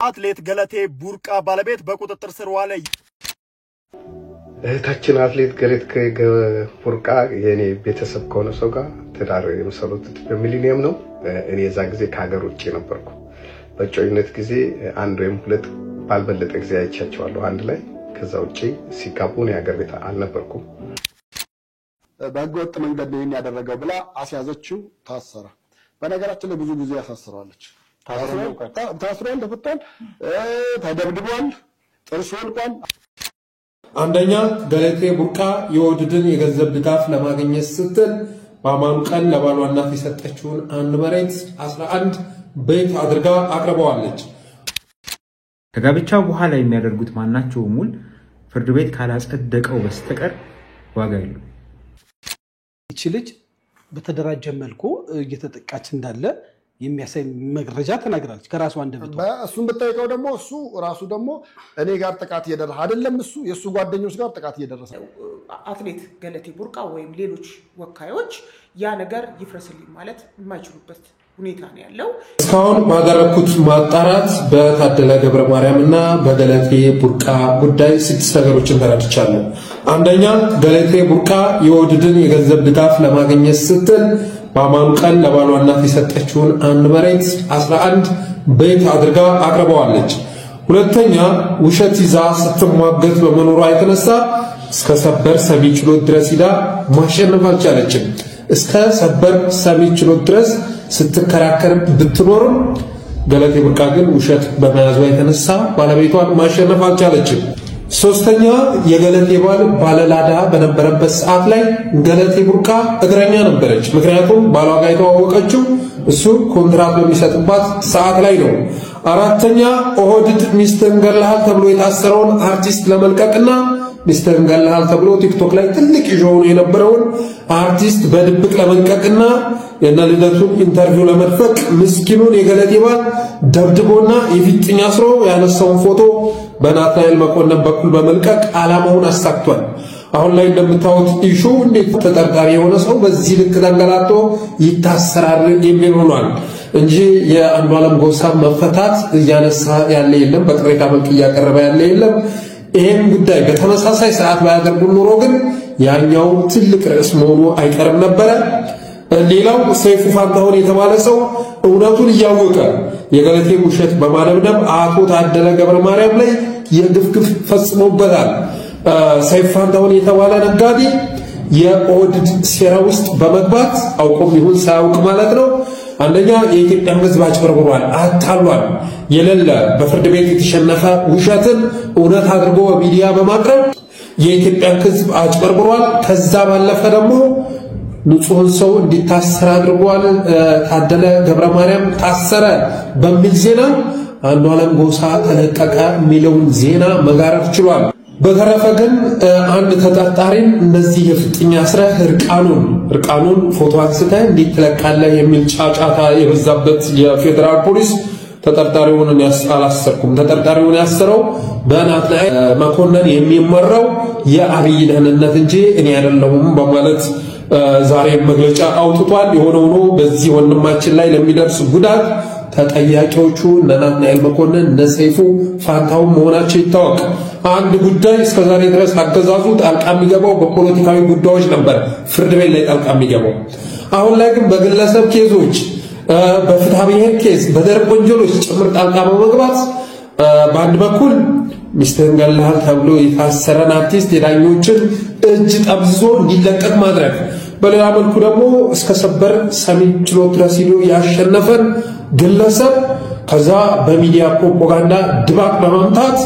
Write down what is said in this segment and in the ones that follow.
አትሌት ገለቴ ቡርቃ ባለቤት በቁጥጥር ስር ዋለ። እህታችን አትሌት ገለቴ ቡርቃ የኔ ቤተሰብ ከሆነ ሰው ጋር ትዳር የመሰሉት በሚሊኒየም ነው። እኔ የዛ ጊዜ ከሀገር ውጭ ነበርኩ። በጮይነት ጊዜ አንድ ወይም ሁለት ባልበለጠ ጊዜ አይቻቸዋለሁ አንድ ላይ። ከዛ ውጪ ሲጋቡ ነው ያገር ቤት አልነበርኩም። በህገወጥ መንገድ ነው ያደረገው ብላ አስያዘችው፣ ታሰረ። በነገራችን ላይ ብዙ ጊዜ ያሳስራለች። ታስሯል፣ ተፈቷል፣ ተደብድቧል፣ ጥርሱ ወልቋል። አንደኛ ገለቴ ቡርቃ የወድድን የገንዘብ ድጋፍ ለማግኘት ስትል በአማኑ ቀን ለባሏ እናት የሰጠችውን አንድ መሬት 11 ቤት አድርጋ አቅርበዋለች። ከጋብቻው በኋላ የሚያደርጉት ማናቸውም ውል ፍርድ ቤት ካላጸደቀው በስተቀር ዋጋ የለውም። እቺ ልጅ በተደራጀ መልኩ እየተጠቃች እንዳለ የሚያሳይ መረጃ ተናግራለች ከራሱ አንደበት። እሱን በተጠይቀው ደግሞ እሱ ራሱ ደግሞ እኔ ጋር ጥቃት እየደረሰ አይደለም፣ እሱ የሱ ጓደኞች ጋር ጥቃት እየደረሰ አትሌት ገለቴ ቡርቃ ወይም ሌሎች ወካዮች ያ ነገር ይፍረስልኝ ማለት የማይችሉበት ሁኔታ ነው ያለው። እስካሁን ባደረኩት ማጣራት በታደለ ገብረ ማርያምና በገለቴ ቡርቃ ጉዳይ 6 ነገሮችን ተረድቻለሁ። አንደኛ ገለቴ ቡርቃ የወድድን የገንዘብ ድጋፍ ለማግኘት ስትል በአማኑ ቀን ለባሏ እናት የሰጠችውን አንድ መሬት 11 ቤት አድርጋ አቅርበዋለች። ሁለተኛ ውሸት ይዛ ስትሟገት በመኖሯ የተነሳ እስከ ሰበር ሰሚ ችሎት ድረስ ሄዳ ማሸነፍ አልቻለችም። እስከ ሰበር ሰሚ ችሎት ድረስ ስትከራከር ብትኖርም ገለቴ ቡርቃ ግን ውሸት በመያዟ የተነሳ ባለቤቷን ማሸነፍ አልቻለችም። ሶስተኛ የገለቴ ባል ባለላዳ በነበረበት ሰዓት ላይ ገለቴ ቡርቃ እግረኛ ነበረች። ምክንያቱም ባሏ ጋር የተዋወቀችው እሱ ኮንትራት በሚሰጥባት ሰዓት ላይ ነው። አራተኛ ኦህዴድ ሚስትን ገለሃል ተብሎ የታሰረውን አርቲስት ለመልቀቅና ሚስትን ገለሃል ተብሎ ቲክቶክ ላይ ትልቅ ይዞው የነበረውን አርቲስት በድብቅ ለመልቀቅና የነልደቱን ኢንተርቪው ለመድፈቅ ምስኪኑን የገለቴ ባል ደብድቦና የፊጥኛ አስሮ ያነሳውን ፎቶ በናትናኤል መኮንን በኩል በመልቀቅ ዓላማውን አሳክቷል። አሁን ላይ እንደምታዩት ኢሹ እንዴት ተጠርጣሪ የሆነ ሰው በዚህ ልክ ተንገላቶ ይታሰራል የሚል ሆኗል እንጂ የአንዱዓለም ጎሳ መፈታት እያነሳ ያለ የለም፣ በቅሬታ መልክ እያቀረበ ያለ የለም። ይሄን ጉዳይ በተመሳሳይ ሰዓት ባያደርጉ ኖሮ ግን ያኛው ትልቅ ርዕስ መሆኑ አይቀርም ነበር። ሌላው ሰይፉ ፋንታሁን የተባለ ሰው እውነቱን እያወቀ የገለቴ ውሸት በማለምደም አቶ ታደለ ገብረ ማርያም ላይ የግፍግፍ ፈጽሞበታል። ሰይፉ ፋንታሁን የተባለ ነጋዴ የኦህዴድ ሴራ ውስጥ በመግባት አውቆም ይሁን ሳያውቅ ማለት ነው አንደኛ የኢትዮጵያ ሕዝብ አጭበርብሯል፣ አታሏል። የሌለ በፍርድ ቤት የተሸነፈ ውሸትን እውነት አድርጎ በሚዲያ በማቅረብ የኢትዮጵያ ሕዝብ አጭበርብሯል። ከዛ ባለፈ ደግሞ ንጹህን ሰው እንዲታሰር አድርጓል። ታደለ ገብረ ማርያም ታሰረ በሚል ዜና አንዱዓለም ጎሳ ተለቀቀ የሚለውን ዜና መጋረድ ችሏል። በተረፈ ግን አንድ ተጠርጣሪን እንደዚህ የፍጥኛ አስረህ እርቃኑን ፎቶ አንስተህ እንዴት ትለቃለህ የሚል ጫጫታ የበዛበት የፌደራል ፖሊስ ተጠርጣሪውን አላሰርኩም። ተጠርጣሪውን ያሰረው በናትናኤል መኮንን የሚመራው የአብይ ደህንነት እንጂ እኔ አይደለሁም በማለት ዛሬ መግለጫ አውጥቷል። የሆነው ነው በዚህ ወንድማችን ላይ ለሚደርስ ጉዳት ተጠያቂዎቹ ናትናኤል መኮንን ሰይፉ ፋንታሁን መሆናቸው ይታወቅ። አንድ ጉዳይ እስከዛሬ ድረስ አገዛዙ ጣልቃ የሚገባው በፖለቲካዊ ጉዳዮች ነበር፣ ፍርድ ቤት ላይ ጣልቃ የሚገባው። አሁን ላይ ግን በግለሰብ ኬዞች፣ በፍትሐ ብሔር ኬዝ፣ በደረቅ ወንጀሎች ጭምር ጣልቃ በመግባት በአንድ በኩል ሚስትህን ገለሃል ተብሎ የታሰረን አርቲስት የዳኞችን እጅ ጠምዝዞ እንዲለቀቅ ማድረግ፣ በሌላ መልኩ ደግሞ እስከ ሰበር ሰሚ ችሎት ድረስ ሄዶ ያሸነፈን ግለሰብ ከዛ በሚዲያ ፕሮፓጋንዳ ድባቅ በማምታት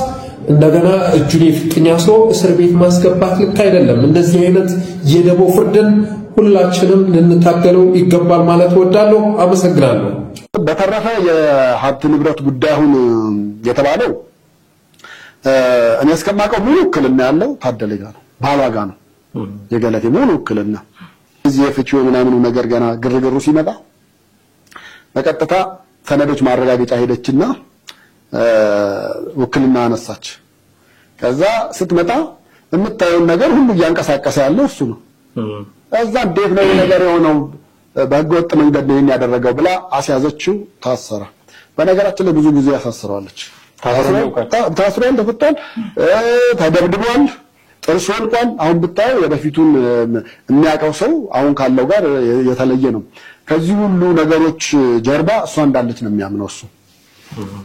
እንደገና እጁን የፍጥኛ ሰው እስር ቤት ማስገባት ልክ አይደለም። እንደዚህ አይነት የደቦ ፍርድን ሁላችንም ልንታገለው ይገባል ማለት ወዳለሁ። አመሰግናለሁ። በተረፈ የሀብት ንብረት ጉዳዩን የተባለው እኔ እስከማውቀው ሙሉ ውክልና ያለው ታደለ ጋር ነው፣ ባሏ ጋር ነው የገለቴ ሙሉ ውክልና። እዚህ የፍቺው ምናምኑ ነገር ገና ግርግሩ ሲመጣ በቀጥታ ሰነዶች ማረጋገጫ ሄደችና ውክልና አነሳች። ከዛ ስትመጣ የምታየው ነገር ሁሉ እያንቀሳቀሰ ያለው እሱ ነው። ከዛ እንዴት ነው ነገር የሆነው በህገወጥ መንገድ ነው ያደረገው ብላ አስያዘችው፣ ታሰረ። በነገራችን ላይ ብዙ ጊዜ ያሳስራለች። ታስሯል፣ ተፈቷል፣ ተደብድቧል፣ ጥርሱ ወልቋል። አሁን ብታየው የበፊቱን የሚያውቀው ሰው አሁን ካለው ጋር የተለየ ነው። ከዚህ ሁሉ ነገሮች ጀርባ እሷ እንዳለች ነው የሚያምነው እሱ።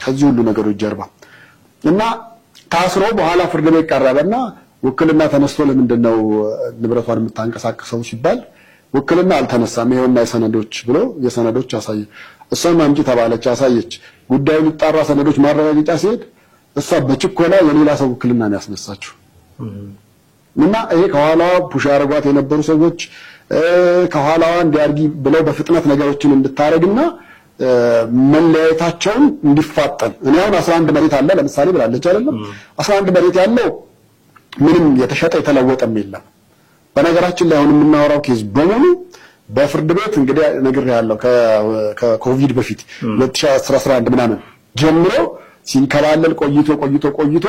ከዚህ ሁሉ ነገሮች ጀርባ እና ታስሮ በኋላ ፍርድ ቤት ቀረበና ውክልና ተነስቶ ለምንድነው ንብረቷን የምታንቀሳቀሰው ሲባል ውክልና አልተነሳም ይሄውና የሰነዶች ብሎ የሰነዶች አሳየ። እሷም አምጪ ተባለች፣ አሳየች። ጉዳዩ ሊጣራ ሰነዶች ማረጋገጫ ሲሄድ እሷ በችኮላ የሌላ ሰው ውክልና ነው ያስነሳችው። እና ይሄ ከኋላዋ ፑሽ አርጓት የነበሩ ሰዎች ከኋላዋ እንዲያርጊ ብለው በፍጥነት ነገሮችን እንድታረግና መለያየታቸውን እንዲፋጠን እኔ አሁን 11 መሬት አለ ለምሳሌ ብላለች አይደለም 11 መሬት ያለው ምንም የተሸጠ የተለወጠም የለም። በነገራችን ላይ አሁን የምናወራው ኬዝ በሙሉ በፍርድ ቤት እንግዲህ ነገር ያለው ከኮቪድ በፊት 2011 ምናምን ጀምሮ ሲንከባለል ቆይቶ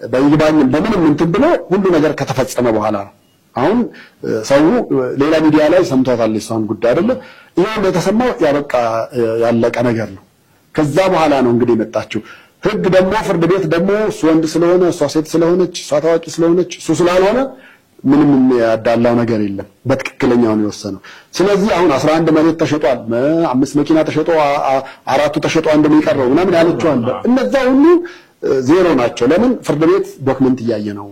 በይግባኝ በምንም እንትን ብሎ ሁሉ ነገር ከተፈጸመ በኋላ ነው። አሁን ሰው ሌላ ሚዲያ ላይ ሰምቷታል እሷን ጉዳይ አይደለ ይሄን የተሰማው ያበቃ ያለቀ ነገር ነው። ከዛ በኋላ ነው እንግዲህ መጣችው ህግ ደግሞ ፍርድ ቤት ደግሞ እሱ ወንድ ስለሆነ እሷ ሴት ስለሆነች እሷ ታዋቂ ስለሆነች እሱ ስላልሆነ ምንም ያዳላው ነገር የለም። በትክክለኛው ነው የወሰነው። ስለዚህ አሁን 11 መሬት ተሸጧል፣ 5 መኪና ተሸጦ 4 ተሸጦ አንድ ነው የቀረው ምናምን ያለችው አለ። እነዛ ሁሉ ዜሮ ናቸው። ለምን ፍርድ ቤት ዶክመንት እያየ ነው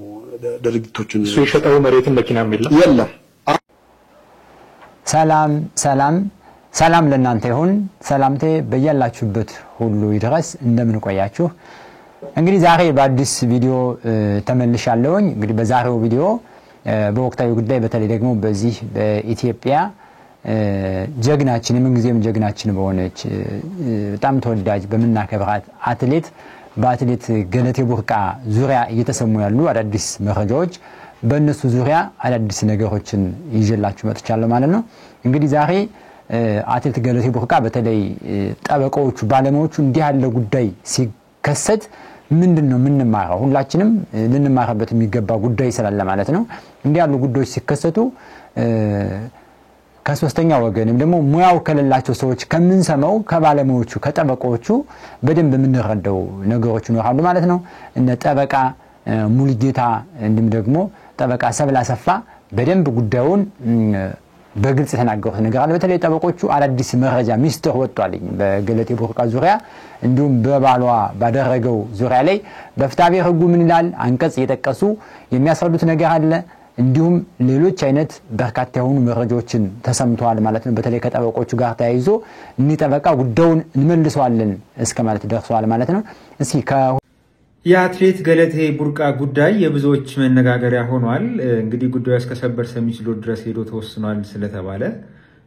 ድርጊቶችን። እሱ የሸጠው መሬትን መኪናም የለም። ሰላም ለእናንተ ይሁን። ሰላምቴ በያላችሁበት ሁሉ ይድረስ። እንደምን ቆያችሁ? እንግዲህ ዛሬ በአዲስ ቪዲዮ ተመልሻለሁኝ። እንግዲህ በዛሬው ቪዲዮ በወቅታዊ ጉዳይ በተለይ ደግሞ በዚህ በኢትዮጵያ ጀግናችን የምንጊዜም ጀግናችን በሆነች በጣም ተወዳጅ በመናከብራት በአትሌት ገለቴ ቡርቃ ዙሪያ እየተሰሙ ያሉ አዳዲስ መረጃዎች በእነሱ ዙሪያ አዳዲስ ነገሮችን ይዤላችሁ መጥቻለሁ ማለት ነው። እንግዲህ ዛሬ አትሌት ገለቴ ቡርቃ በተለይ ጠበቃዎቹ ባለሙያዎቹ እንዲህ ያለ ጉዳይ ሲከሰት ምንድነው የምንማረው? ሁላችንም ልንማርበት የሚገባ ጉዳይ ስላለ ማለት ነው። እንዲህ ያሉ ጉዳዮች ሲከሰቱ ከሶስተኛ ወገንም ደግሞ ሙያው ከሌላቸው ሰዎች ከምንሰማው ከባለሙያዎቹ ከጠበቃዎቹ በደንብ የምንረዳው ነገሮች ይኖራሉ ማለት ነው። እነ ጠበቃ ሙሉጌታ እንዲም ደግሞ ጠበቃ ሰብለ አሰፋ በደንብ ጉዳዩን በግልጽ የተናገሩት ነገር አለ። በተለይ ጠበቆቹ አዳዲስ መረጃ ሚስጥር ወጥቷልኝ በገለቴ ቡርቃ ዙሪያ እንዲሁም በባሏ ባደረገው ዙሪያ ላይ በፍትሐብሔር ሕጉ ምን ይላል አንቀጽ እየጠቀሱ የሚያስረዱት ነገር አለ። እንዲሁም ሌሎች አይነት በርካታ የሆኑ መረጃዎችን ተሰምተዋል ማለት ነው። በተለይ ከጠበቆቹ ጋር ተያይዞ ጠበቃ ጉዳዩን እንመልሰዋለን እስከ ማለት ደርሰዋል ማለት ነው። እስኪ የአትሌት ገለቴ ቡርቃ ጉዳይ የብዙዎች መነጋገሪያ ሆኗል። እንግዲህ ጉዳዩ እስከ ሰበር ሰሚ ችሎት ድረስ ሄዶ ተወስኗል ስለተባለ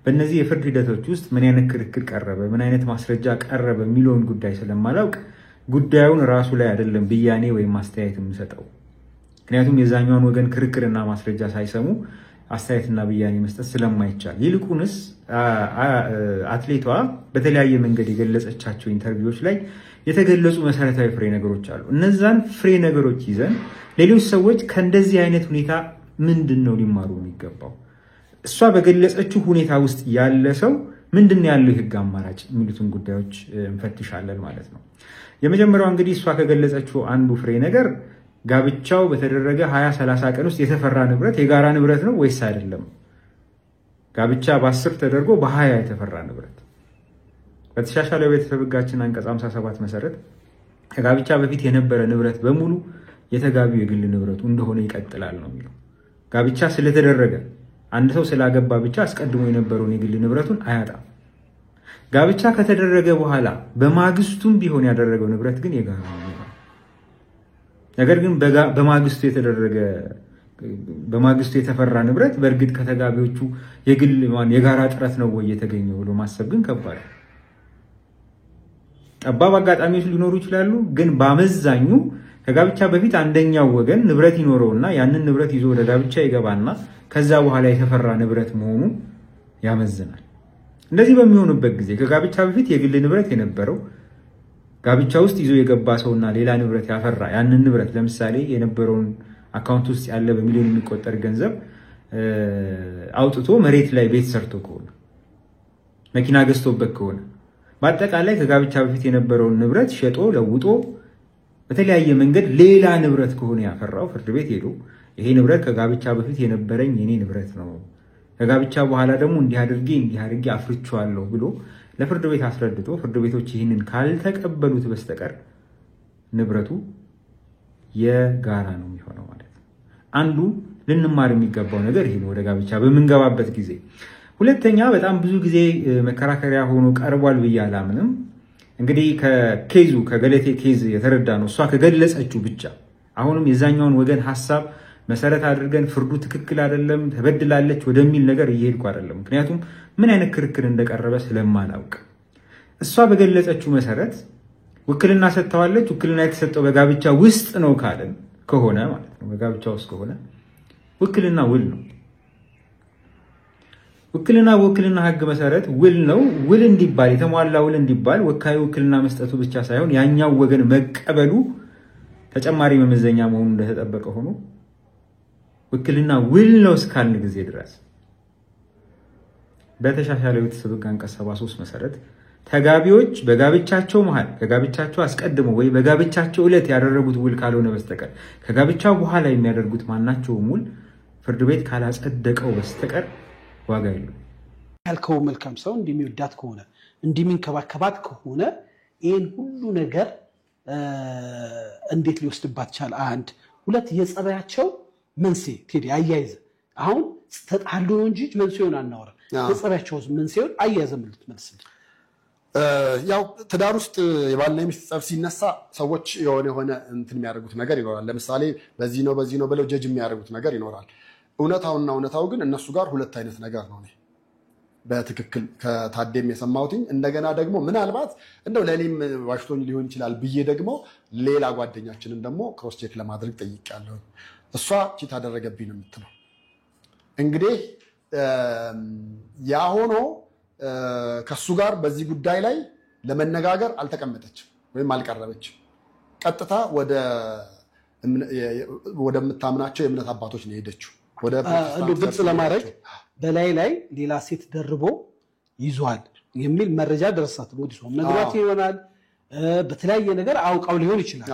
በእነዚህ የፍርድ ሂደቶች ውስጥ ምን አይነት ክርክር ቀረበ፣ ምን አይነት ማስረጃ ቀረበ የሚለውን ጉዳይ ስለማላውቅ ጉዳዩን ራሱ ላይ አይደለም ብያኔ ወይም አስተያየት የምሰጠው። ምክንያቱም የዛኛውን ወገን ክርክርና ማስረጃ ሳይሰሙ አስተያየትና ብያኔ መስጠት ስለማይቻል፣ ይልቁንስ አትሌቷ በተለያየ መንገድ የገለጸቻቸው ኢንተርቪዎች ላይ የተገለጹ መሰረታዊ ፍሬ ነገሮች አሉ። እነዛን ፍሬ ነገሮች ይዘን ሌሎች ሰዎች ከእንደዚህ አይነት ሁኔታ ምንድነው ሊማሩ የሚገባው፣ እሷ በገለጸችው ሁኔታ ውስጥ ያለ ሰው ምንድነው ያለው የህግ አማራጭ የሚሉትን ጉዳዮች እንፈትሻለን ማለት ነው። የመጀመሪያው እንግዲህ እሷ ከገለጸችው አንዱ ፍሬ ነገር ጋብቻው በተደረገ 20-30 ቀን ውስጥ የተፈራ ንብረት የጋራ ንብረት ነው ወይስ አይደለም? ጋብቻ በ10 ተደርጎ በ20 የተፈራ ንብረት በተሻሻለው ቤተሰብ ህጋችን አንቀጽ 57 መሰረት ከጋብቻ በፊት የነበረ ንብረት በሙሉ የተጋቢው የግል ንብረቱ እንደሆነ ይቀጥላል ነው የሚለው። ጋብቻ ስለተደረገ አንድ ሰው ስላገባ ብቻ አስቀድሞ የነበረውን የግል ንብረቱን አያጣም። ጋብቻ ከተደረገ በኋላ በማግስቱም ቢሆን ያደረገው ንብረት ግን የጋራ ነው። ነገር ግን በማግስቱ የተፈራ ንብረት በእርግጥ ከተጋቢዎቹ የጋራ ጥረት ነው ወይ የተገኘው ብሎ ማሰብ ግን ከባድ። ጠባብ አጋጣሚዎች ሊኖሩ ይችላሉ፣ ግን በአመዛኙ ከጋብቻ በፊት አንደኛው ወገን ንብረት ይኖረውና ያንን ንብረት ይዞ ወደ ጋብቻ ይገባና ከዛ በኋላ የተፈራ ንብረት መሆኑ ያመዝናል። እንደዚህ በሚሆኑበት ጊዜ ከጋብቻ በፊት የግል ንብረት የነበረው ጋብቻ ውስጥ ይዞ የገባ ሰውና ሌላ ንብረት ያፈራ ያንን ንብረት ለምሳሌ የነበረውን አካውንት ውስጥ ያለ በሚሊዮን የሚቆጠር ገንዘብ አውጥቶ መሬት ላይ ቤት ሰርቶ ከሆነ መኪና ገዝቶበት ከሆነ በአጠቃላይ ከጋብቻ በፊት የነበረውን ንብረት ሸጦ ለውጦ በተለያየ መንገድ ሌላ ንብረት ከሆነ ያፈራው ፍርድ ቤት ሄዶ ይሄ ንብረት ከጋብቻ በፊት የነበረኝ የኔ ንብረት ነው፣ ከጋብቻ በኋላ ደግሞ እንዲህ አድርጌ አፍርቻለሁ ብሎ ለፍርድ ቤት አስረድቶ ፍርድ ቤቶች ይህንን ካልተቀበሉት በስተቀር ንብረቱ የጋራ ነው የሚሆነው ማለት ነው። አንዱ ልንማር የሚገባው ነገር ይሄ ነው ወደ ጋብቻ በምንገባበት ጊዜ። ሁለተኛ በጣም ብዙ ጊዜ መከራከሪያ ሆኖ ቀርቧል ብዬ አላምንም። እንግዲህ ከገለቴ ኬዝ የተረዳ ነው እሷ ከገለጸችው ብቻ አሁንም የዛኛውን ወገን ሐሳብ መሰረት አድርገን ፍርዱ ትክክል አይደለም ተበድላለች ወደሚል ነገር እየሄድኩ አይደለም። ምክንያቱም ምን አይነት ክርክር እንደቀረበ ስለማላውቅ እሷ በገለጸችው መሰረት ውክልና ሰጥተዋለች። ውክልና የተሰጠው በጋብቻ ውስጥ ነው ካለን ከሆነ ማለት ነው በጋብቻ ውስጥ ከሆነ ውክልና ውል ነው። ውክልና ህግ መሰረት ውል ነው። ውል እንዲባል የተሟላ ውል እንዲባል ወካዩ ውክልና መስጠቱ ብቻ ሳይሆን ያኛው ወገን መቀበሉ ተጨማሪ መመዘኛ መሆኑ እንደተጠበቀ ሆኖ ውክልና ውል ነው እስካልን ጊዜ ድረስ በተሻሻለው የቤተሰብ ሕግ አንቀጽ 73 መሰረት ተጋቢዎች በጋብቻቸው መሃል ከጋብቻቸው አስቀድሞ ወይ በጋብቻቸው ዕለት ያደረጉት ውል ካልሆነ በስተቀር ከጋብቻው በኋላ የሚያደርጉት ማናቸውም ውል ፍርድ ቤት ካላጸደቀው በስተቀር ዋጋ የለውም። ያልከው መልካም ሰው እንደሚወዳት ከሆነ እንደሚንከባከባት ከሆነ ይሄን ሁሉ ነገር እንዴት ሊወስድባት ቻለ? አንድ ሁለት የጸባያቸው መንስኤ ቴዲ አያይዘ አሁን ተጣሉ ነው እንጂ መንስኤውን አናወራ። የጸባያቸው መንስኤውን አያይዘ ማለት መልስልኝ። ያው ትዳር ውስጥ የባልና የሚስት ጸብ ሲነሳ ሰዎች የሆነ እንትን የሚያደርጉት ነገር ይኖራል። ለምሳሌ በዚህ ነው ብለው ጀጅ የሚያደርጉት ነገር ይኖራል። እውነታው ግን እነሱ ጋር ሁለት አይነት ነገር ነው። በትክክል ከታደም የሰማሁትኝ እንደገና ደግሞ ምናልባት እንደው ለኔም ዋሽቶኝ ሊሆን ይችላል ብዬ ደግሞ ሌላ ጓደኛችንን ደግሞ ክሮስ ቼክ ለማድረግ ጠይቄያለሁ። እሷ ቺት አደረገብኝ ነው የምትለው። እንግዲህ ያ ሆኖ ከሱ ጋር በዚህ ጉዳይ ላይ ለመነጋገር አልተቀመጠችም ወይም አልቀረበችም። ቀጥታ ወደምታምናቸው የእምነት አባቶች ነው ሄደችው። ወደ ግልጽ ለማድረግ ላይ ሌላ ሴት ደርቦ ይዟል የሚል መረጃ ደረሳት። እንግዲህ ሰው ነግሯት ይሆናል፣ በተለያየ ነገር አውቃው ሊሆን ይችላል።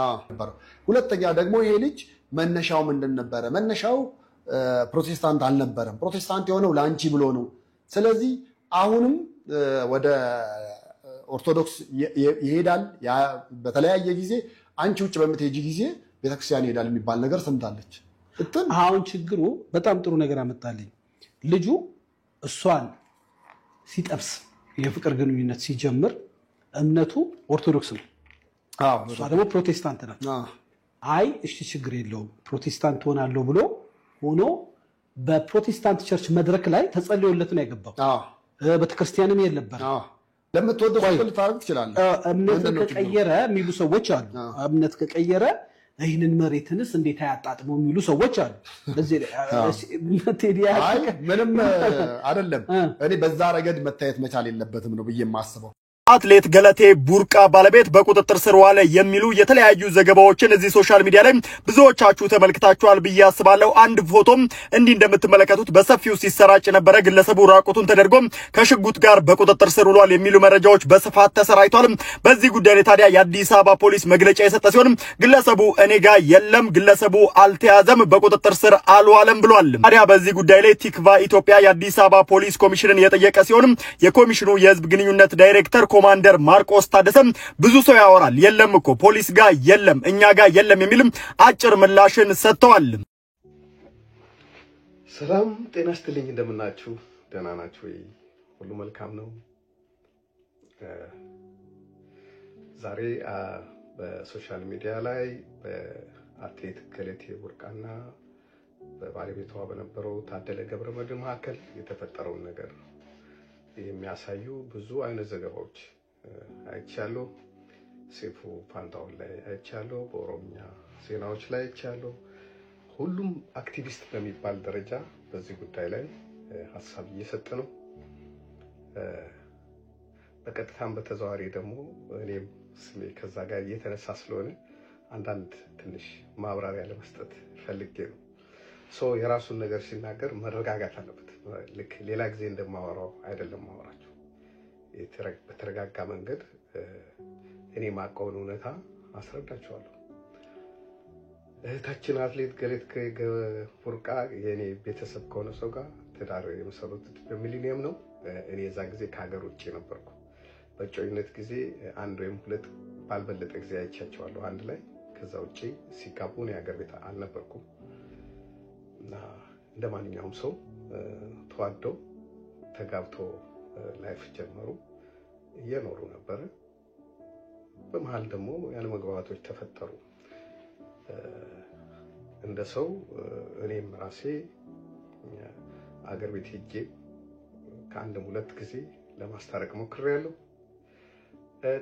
ሁለተኛ ደግሞ ይሄ ልጅ መነሻው ምንድን ነበረ? መነሻው ፕሮቴስታንት አልነበረም። ፕሮቴስታንት የሆነው ለአንቺ ብሎ ነው። ስለዚህ አሁንም ወደ ኦርቶዶክስ ይሄዳል። በተለያየ ጊዜ አንቺ ውጭ በምትሄጂ ጊዜ ቤተክርስቲያን ይሄዳል የሚባል ነገር ሰምታለች። አሁን ችግሩ በጣም ጥሩ ነገር አመጣልኝ። ልጁ እሷን ሲጠብስ የፍቅር ግንኙነት ሲጀምር እምነቱ ኦርቶዶክስ ነው፣ እሷ ደግሞ ፕሮቴስታንት ናት። አይ እሺ ችግር የለውም ፕሮቴስታንት ሆናለሁ ብሎ ሆኖ በፕሮቴስታንት ቸርች መድረክ ላይ ተጸልዮለት ነው ያገባው። ቤተክርስቲያንም የለበር ለምትወደው ሰው ልታረግ ትችላለህ። እምነት ከቀየረ የሚሉ ሰዎች አሉ። እምነት ከቀየረ ይህንን መሬትንስ እንዴት አያጣጥመው የሚሉ ሰዎች አሉ። ለዚህ ምንም አይደለም። እኔ በዛ ረገድ መታየት መቻል የለበትም ነው ብዬ የማስበው። አትሌት ገለቴ ቡርቃ ባለቤት በቁጥጥር ስር ዋለ የሚሉ የተለያዩ ዘገባዎችን እዚህ ሶሻል ሚዲያ ላይ ብዙዎቻችሁ ተመልክታችኋል ብዬ አስባለሁ። አንድ ፎቶም እንዲህ እንደምትመለከቱት በሰፊው ሲሰራጭ ነበረ። ግለሰቡ ራቁቱን ተደርጎ ከሽጉጥ ጋር በቁጥጥር ስር ውሏል የሚሉ መረጃዎች በስፋት ተሰራጭቷል። በዚህ ጉዳይ ላይ ታዲያ የአዲስ አበባ ፖሊስ መግለጫ የሰጠ ሲሆን ግለሰቡ እኔ ጋር የለም፣ ግለሰቡ አልተያዘም፣ በቁጥጥር ስር አልዋለም ብሏል። ታዲያ በዚህ ጉዳይ ላይ ቲክቫ ኢትዮጵያ የአዲስ አበባ ፖሊስ ኮሚሽንን የጠየቀ ሲሆን የኮሚሽኑ የህዝብ ግንኙነት ዳይሬክተር ኮማንደር ማርቆስ ታደሰ ብዙ ሰው ያወራል፣ የለም እኮ ፖሊስ ጋር የለም፣ እኛ ጋር የለም የሚልም አጭር ምላሽን ሰጥተዋል። ሰላም ጤና ይስጥልኝ፣ እንደምናችሁ ደህና ናችሁ ወይ? ሁሉ መልካም ነው? ዛሬ በሶሻል ሚዲያ ላይ በአትሌት ገለቴ ቡርቃና በባለቤቷ በነበረው ታደለ ገብረመድህን መካከል የተፈጠረውን ነገር የሚያሳዩ ብዙ አይነት ዘገባዎች አይቻለሁ። ሴፉ ፋንታውን ላይ አይቻለሁ፣ በኦሮሚያ ዜናዎች ላይ አይቻለሁ። ሁሉም አክቲቪስት በሚባል ደረጃ በዚህ ጉዳይ ላይ ሀሳብ እየሰጠ ነው። በቀጥታም በተዘዋዋሪ ደግሞ እኔም ስሜ ከዛ ጋር እየተነሳ ስለሆነ አንዳንድ ትንሽ ማብራሪያ ለመስጠት ፈልጌ ነው። የራሱን ነገር ሲናገር መረጋጋት አለበት። ልክ ሌላ ጊዜ እንደማወራው አይደለም ማወራቸው። በተረጋጋ መንገድ እኔ ማቀውን እውነታ አስረዳቸዋለሁ። እህታችን አትሌት ገለቴ ቡርቃ የኔ ቤተሰብ ከሆነ ሰው ጋር ትዳር የመሰረቱት በሚሊኒየም ነው። እኔ የዛ ጊዜ ከሀገር ውጭ ነበርኩ። በጮይነት ጊዜ አንድ ወይም ሁለት ባልበለጠ ጊዜ አይቻቸዋለሁ አንድ ላይ። ከዛ ውጪ ሲጋቡ እኔ ሀገር ቤት አልነበርኩም እና እንደ ማንኛውም ሰው ተዋደው ተጋብቶ ላይፍ ጀመሩ፣ እየኖሩ ነበረ። በመሃል ደግሞ ያለመግባባቶች ተፈጠሩ። እንደ ሰው እኔም ራሴ አገር ቤት ሄጄ ከአንድም ሁለት ጊዜ ለማስታረቅ ሞክሬያለሁ።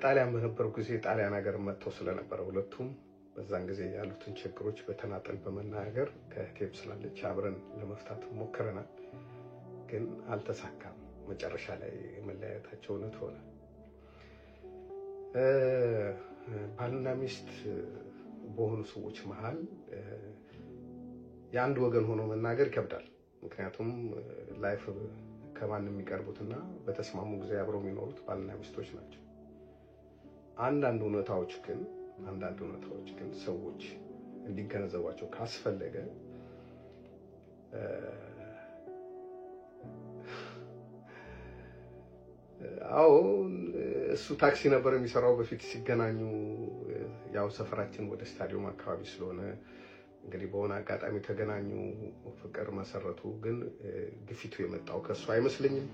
ጣሊያን በነበሩ ጊዜ ጣሊያን ሀገር መጥተው ስለነበረ ሁለቱም በዛን ጊዜ ያሉትን ችግሮች በተናጠል በመናገር ከእህቴም ስላለች አብረን ለመፍታት ሞክረናል፣ ግን አልተሳካም። መጨረሻ ላይ መለያየታቸው እውነት ሆነ። ባልና ሚስት በሆኑ ሰዎች መሃል የአንድ ወገን ሆኖ መናገር ይከብዳል። ምክንያቱም ላይፍ ከማንም የሚቀርቡትና በተስማሙ ጊዜ አብረው የሚኖሩት ባልና ሚስቶች ናቸው። አንዳንድ እውነታዎች ግን ሰዎች እንዲገነዘቧቸው ካስፈለገ እሱ ታክሲ ነበር የሚሰራው በፊት ሲገናኙ። ያው ሰፈራችን ወደ ስታዲየም አካባቢ ስለሆነ እንግዲህ በሆነ አጋጣሚ ተገናኙ፣ ፍቅር መሰረቱ። ግን ግፊቱ የመጣው ከሱ አይመስልኝም።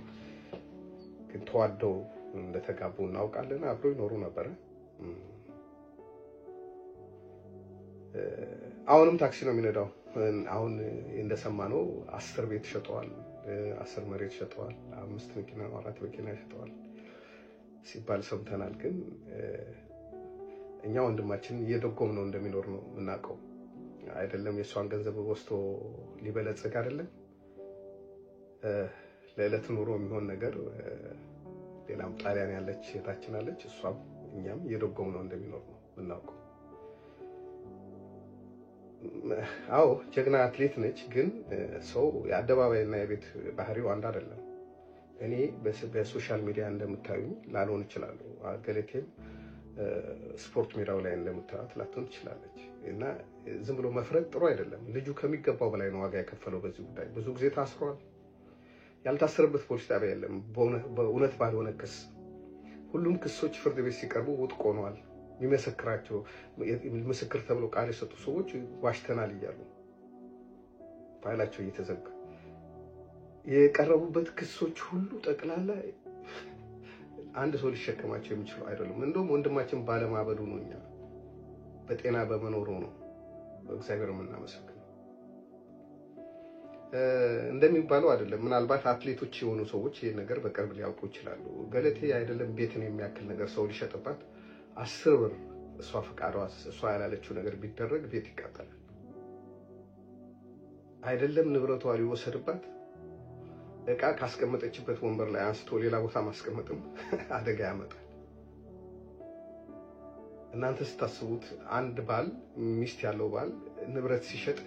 ግን ተዋደው እንደተጋቡ እናውቃለን። አብረው ይኖሩ ነበረ። አሁንም ታክሲ ነው የሚነዳው። አሁን እንደሰማነው 10 ቤት ሸጠዋል፣ 10 መሬት ሸጠዋል፣ 5 መኪና 4 መኪና ሸጠዋል ሲባል ሰምተናል። ግን እኛ ወንድማችን እየደጎም ነው እንደሚኖር ነው የምናውቀው። አይደለም የእሷን ገንዘብ ወስዶ ሊበለጽግ አይደለም ለዕለት ኑሮ የሚሆን ነገር። ሌላም ጣሊያን ያለች እህታችን አለች፣ እሷም እኛም እየደጎም ነው እንደሚኖር ነው የምናውቀው። አዎ ጀግና አትሌት ነች። ግን ሰው የአደባባይና የቤት ባህሪው አንድ አይደለም። እኔ በሶሻል ሚዲያ እንደምታዩኝ ላልሆን እችላለሁ። ገለቴም ስፖርት ሜዳው ላይ እንደምታዩት ላትሆን ትችላለች። እና ዝም ብሎ መፍረድ ጥሩ አይደለም። ልጁ ከሚገባው በላይ ነው ዋጋ የከፈለው በዚህ ጉዳይ። ብዙ ጊዜ ታስሯል። ያልታሰረበት ፖሊስ ጣቢያ የለም። በእውነት ባልሆነ ክስ ሁሉም ክሶች ፍርድ ቤት ሲቀርቡ ውድቅ ሆነዋል። የሚመሰክራቸው ምስክር ተብሎ ቃል የሰጡ ሰዎች ዋሽተናል እያሉ ፋይላቸው እየተዘጋ የቀረቡበት ክሶች ሁሉ ጠቅላላ አንድ ሰው ሊሸከማቸው የሚችሉ አይደሉም። እንደውም ወንድማችን ባለማበዱ ነው፣ እኛ በጤና በመኖሩ ነው እግዚአብሔር የምናመሰግነው። እንደሚባለው አይደለም። ምናልባት አትሌቶች የሆኑ ሰዎች ይሄ ነገር በቅርብ ሊያውቁ ይችላሉ። ገለቴ አይደለም ቤትን የሚያክል ነገር ሰው ሊሸጥባት 10 ብር እሷ ፈቃዷ እሷ ያላለችው ነገር ቢደረግ ቤት ይቃጠላል። አይደለም ንብረቷ ሊወሰድባት እቃ ካስቀመጠችበት ወንበር ላይ አንስቶ ሌላ ቦታ ማስቀመጥም አደጋ ያመጣል። እናንተ ስታስቡት አንድ ባል ሚስት ያለው ባል ንብረት ሲሸጥ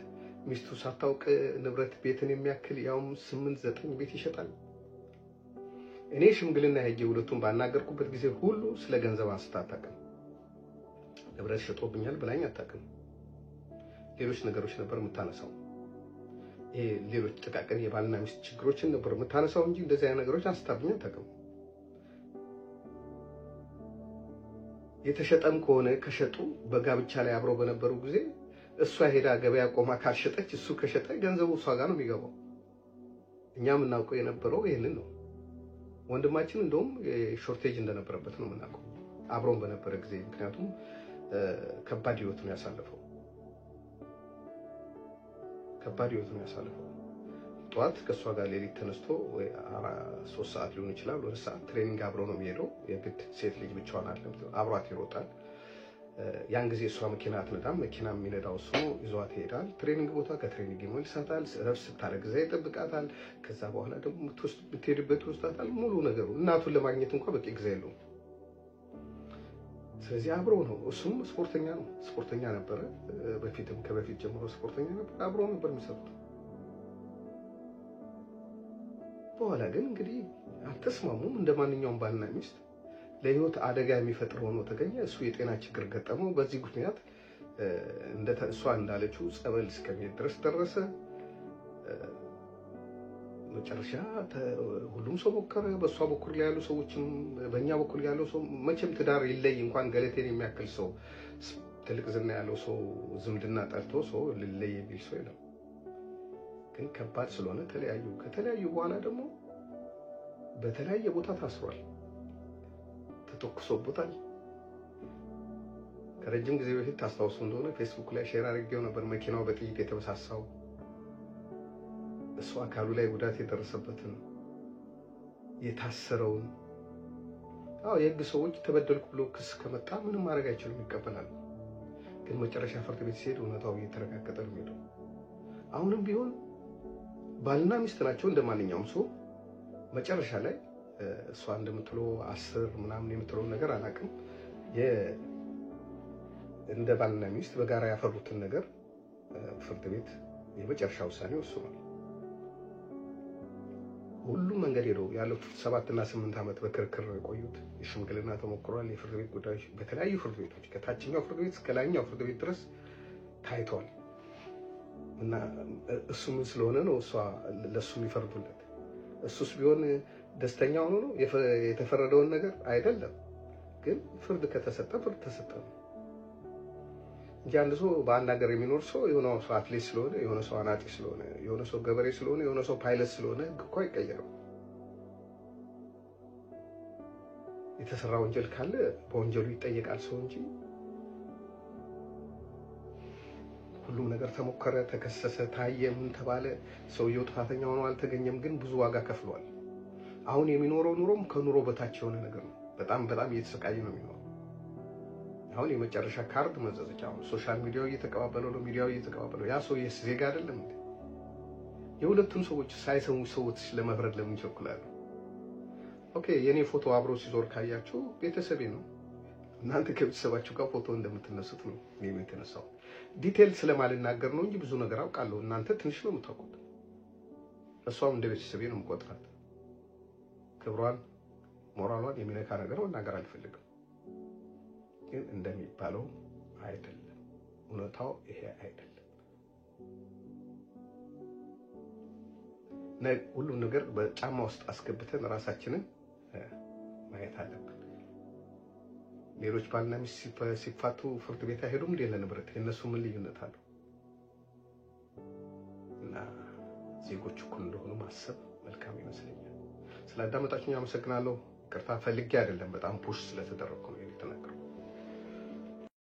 ሚስቱ ሳታውቅ ንብረት ቤትን የሚያክል ያውም 8-9 ቤት ይሸጣል። እኔ ሽምግልና ሄጄ ሁለቱም ባናገርኩበት ጊዜ ሁሉ ስለ ገንዘብ አንስታ አታውቅም። ንብረት ሸጦብኛል ብላኝ አታውቅም። ሌሎች ነገሮች ነበር የምታነሳው። ይሄ ሌሎች ጥቃቅን የባልና ሚስት ችግሮችን ነበር የምታነሳው እንጂ እንደዚህ አይነት ነገሮች አንስታብኝ አታውቅም። የተሸጠም ከሆነ ከሸጡ በጋብቻ ላይ አብረው በነበሩ ጊዜ እሷ ሄዳ ገበያ ቆማ ካልሸጠች እሱ ከሸጠ ገንዘቡ እሷ ጋር ነው የሚገባው። እኛ የምናውቀው የነበረው ይሄንን ነው። ወንድማችን እንደውም ሾርቴጅ እንደነበረበት ነው የምናውቀው አብሮን በነበረ ጊዜ። ምክንያቱም ከባድ ህይወት ነው ያሳለፈው። ጠዋት ከሷ ጋር ሌሊት ተነስቶ 3 ሰዓት ሊሆን ይችላል 2 ሰዓት ትሬኒንግ አብሮ ነው የሚሄደው። የግድ ሴት ልጅ ብቻዋን አይደለም፣ አብሯት ይሮጣል። ያን ጊዜ እሷ መኪና አትነዳም፣ መኪና የሚነዳው እሱ ይዟት ይሄዳል ትሬኒንግ ቦታ። ከትሬኒንግ ይመልሳታል፣ ረፍት ስታደርግ እዛ ይጠብቃታል። ከዛ በኋላ ደግሞ የምትሄድበት ወስዳታል። ሙሉ ነገሩ እናቱን ለማግኘት እንኳን በቂ ጊዜ የለውም። ስለዚህ አብሮ ነው። እሱም ስፖርተኛ ነው፣ ስፖርተኛ ነበረ። በፊትም ከበፊት ጀምሮ ስፖርተኛ ነበር። አብሮ ነበር የሚሰሩት። በኋላ ግን እንግዲህ አልተስማሙም። እንደማንኛውም ባልና ሚስት ለህይወት አደጋ የሚፈጥር ሆኖ ተገኘ። እሱ የጤና ችግር ገጠመው። በዚህ ምክንያት እሷ እንዳለችው ጸበል እስከሚሄድ ድረስ ደረሰ። መጨረሻ ሁሉም ሰው ሞከረ። በእሷ በኩል ላይ ያሉ ሰዎችም በእኛ በኩል ያለው ሰው መቼም ትዳር ይለይ እንኳን ገለቴን የሚያክል ሰው ትልቅ ዝና ያለው ሰው ዝምድና ጠልቶ ሰው ልለይ የሚል ሰው የለም። ግን ከባድ ስለሆነ ተለያዩ። ከተለያዩ በኋላ ደግሞ በተለያየ ቦታ ታስሯል፣ ተተኩሶበታል። ከረጅም ጊዜ በፊት ታስታውሱ እንደሆነ ፌስቡክ ላይ ሼር አድርጌው ነበር። መኪናው በጥይት የተበሳሳው እሱ አካሉ ላይ ጉዳት የደረሰበትን የታሰረውን። የህግ ሰዎች ተበደልኩ ብሎ ክስ ከመጣ ምንም ማድረግ አይችሉም፣ ይቀበላሉ። ግን መጨረሻ ፍርድ ቤት ሲሄድ እውነታው እየተረጋገጠ ነው የሚሄደው። አሁንም ቢሆን ባልና ሚስት ናቸው እንደማንኛውም ሰው። መጨረሻ ላይ እሷ እንደምትለው 10 ምናምን የምትለው ነገር አላውቅም። እንደ ባልና ሚስት በጋራ ያፈሩትን ነገር ፍርድ ቤት የመጨረሻ ውሳኔ ወስኗል። ሁሉም መንገድ ሄደው ያለፉት 7 እና 8 ዓመት በክርክር የቆዩት የሽምግልና ተሞክሯል። የፍርድ ቤት ጉዳዮች በተለያዩ ፍርድ ቤቶች ከታችኛው ፍርድ ቤት እስከ ላይኛው ፍርድ ቤት ድረስ ታይቷል። እና እሱ ምን ስለሆነ ነው እሷ ለሱ የሚፈርዱለት? እሱስ ቢሆን ደስተኛ ሆኖ ነው የተፈረደውን ነገር አይደለም። ግን ፍርድ ከተሰጠ ፍርድ ተሰጠ ነው እንጂ አንድ ሰው በአንድ ሀገር የሚኖር ሰው የሆነ ሰው አትሌት ስለሆነ፣ የሆነ ሰው አናጢ ስለሆነ፣ የሆነ ሰው ገበሬ ስለሆነ፣ የሆነ ሰው ፓይለት ስለሆነ ህግ እኮ አይቀየርም። የተሰራ ወንጀል ካለ በወንጀሉ ይጠየቃል ሰው እንጂ ሁሉም ነገር ተሞከረ፣ ተከሰሰ፣ ታየ፣ ምን ተባለ። ሰውየው ጥፋተኛ ሆኖ አልተገኘም፣ ግን ብዙ ዋጋ ከፍሏል። አሁን የሚኖረው ኑሮም ከኑሮ በታች የሆነ ነገር ነው። በጣም እየተሰቃየ ነው የሚኖረው። አሁን የመጨረሻ ካርድ መዘዘች። አሁን ሶሻል ሚዲያው እየተቀባበለው ነው፣ ሚዲያው እየተቀባበለው። ያ ሰው ዜጋ አይደለም እንዴ? የሁለቱን ሰዎች ሳይሰሙ ሰዎች ለመፍረድ ለምን ይቸኩላሉ? ኦኬ፣ የኔ ፎቶ አብሮ ሲዞር ካያችሁ ቤተሰቤ ነው። እናንተ ከቤተሰባችሁ ጋር ፎቶ እንደምትነሱት ነው እኔም የተነሳው። ዲቴል ስለማልናገር ነው እንጂ ብዙ ነገር አውቃለሁ። እናንተ ትንሽ ነው የምታውቁት። እሷም እንደ ቤተሰቤ ነው የምቆጥራት። ክብሯን ሞራሏን የሚነካ ነገር መናገር አልፈልግም። ግን እንደሚባለው አይደለም፣ እውነታው ይሄ አይደለም። ሁሉም ነገር በጫማ ውስጥ አስገብተን ራሳችንን ማየት አለብን። ሌሎች ባልና ሚስት ሲፋቱ ፍርድ ቤት አይሄዱም እንዴ ለንብረት? የነሱ ምን ልዩነት አለው? እና ዜጎች እኩል እንደሆኑ ማሰብ መልካም ይመስለኛል። ስላዳመጣችሁኝ አመሰግናለሁ። ይቅርታ ፈልጌ አይደለም፣ በጣም ፑሽ ስለተደረግኩ ነው የተናገርኩት።